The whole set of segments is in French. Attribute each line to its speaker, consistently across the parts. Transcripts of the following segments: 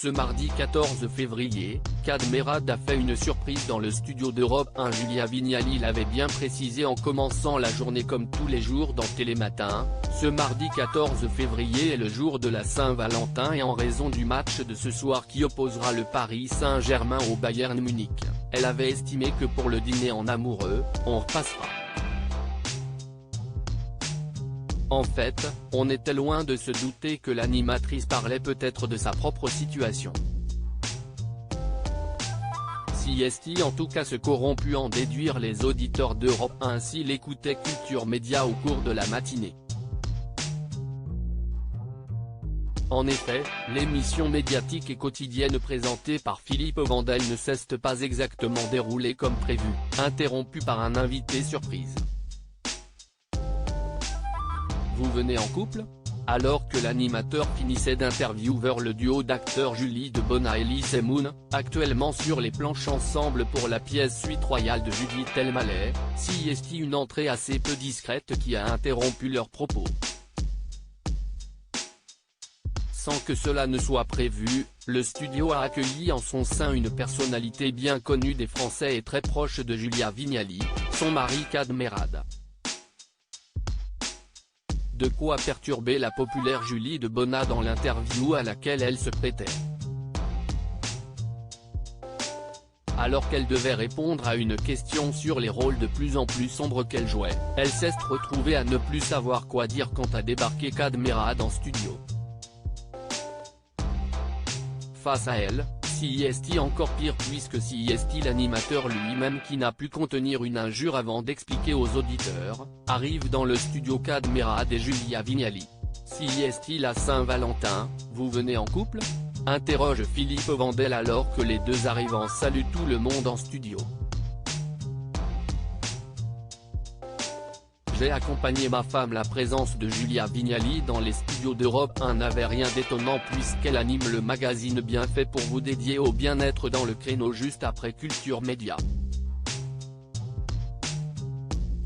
Speaker 1: Ce mardi 14 février, Kad Merad a fait une surprise dans le studio d'Europe 1. Julia Vignali l'avait bien précisé en commençant la journée comme tous les jours dans Télématin. Ce mardi 14 février est le jour de la Saint-Valentin et en raison du match de ce soir qui opposera le Paris Saint-Germain au Bayern Munich, elle avait estimé que pour le dîner en amoureux, on repassera. En fait, on était loin de se douter que l'animatrice parlait peut-être de sa propre situation. Si est-il en tout cas ce qu'auront pu en déduire les auditeurs d'Europe 1 s'ils écoutaient Culture Média au cours de la matinée. En effet, l'émission médiatique et quotidienne présentée par Philippe Vandel ne s'est pas exactement déroulée comme prévu, interrompue par un invité surprise. Vous venez en couple ? Alors que l'animateur finissait d'interviewer le duo d'acteurs Julie Debona et Elise Moon, actuellement sur les planches ensemble pour la pièce Suite royale de Judith Elmaleh, s'y est une entrée assez peu discrète qui a interrompu leurs propos. Sans que cela ne soit prévu, le studio a accueilli en son sein une personnalité bien connue des Français et très proche de Julia Vignali, son mari Kad Merad. De quoi perturber la populaire Julie Debona dans l'interview à laquelle elle se prêtait. Alors qu'elle devait répondre à une question sur les rôles de plus en plus sombres qu'elle jouait, elle s'est retrouvée à ne plus savoir quoi dire quand a débarqué Kad Merad en studio. Face à elle, si est encore pire puisque si est l'animateur lui-même qui n'a pu contenir une injure avant d'expliquer aux auditeurs, arrive dans le studio Kad Merad et Julia Vignali. Si est la Saint-Valentin, vous venez en couple ? Interroge Philippe Vandel alors que les deux arrivants saluent tout le monde en studio. J'ai accompagné ma femme. La présence de Julia Vignali dans les studios d'Europe 1 n'avait rien d'étonnant puisqu'elle anime le magazine Bien fait pour vous dédié au bien-être dans le créneau juste après Culture Média.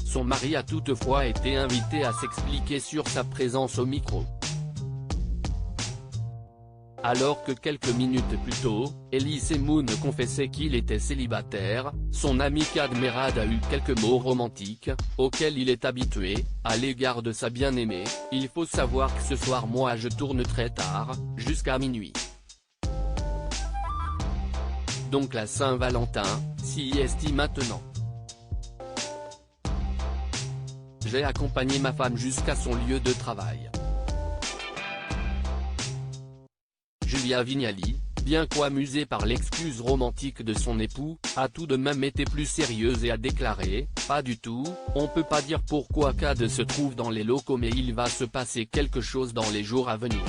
Speaker 1: Son mari a toutefois été invité à s'expliquer sur sa présence au micro. Alors que quelques minutes plus tôt, Elise Moon confessait qu'il était célibataire, son ami Kad Merad a eu quelques mots romantiques, auxquels il est habitué, à l'égard de sa bien-aimée. Il faut savoir que ce soir moi je tourne très tard, jusqu'à minuit. Donc la Saint-Valentin, si est maintenant. J'ai accompagné ma femme jusqu'à son lieu de travail. Julia Vignali, bien qu'amusée par l'excuse romantique de son époux, a tout de même été plus sérieuse et a déclaré « Pas du tout, on peut pas dire pourquoi Kad se trouve dans les locaux mais il va se passer quelque chose dans les jours à venir. »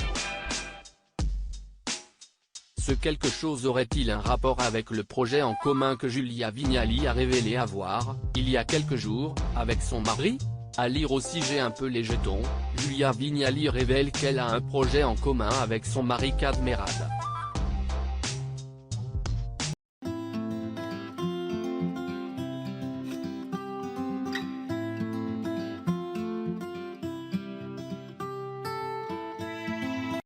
Speaker 1: Ce quelque chose aurait-il un rapport avec le projet en commun que Julia Vignali a révélé avoir, il y a quelques jours, avec son mari ? À lire aussi J'ai un peu les jetons, Julia Vignali révèle qu'elle a un projet en commun avec son mari Kad Merad.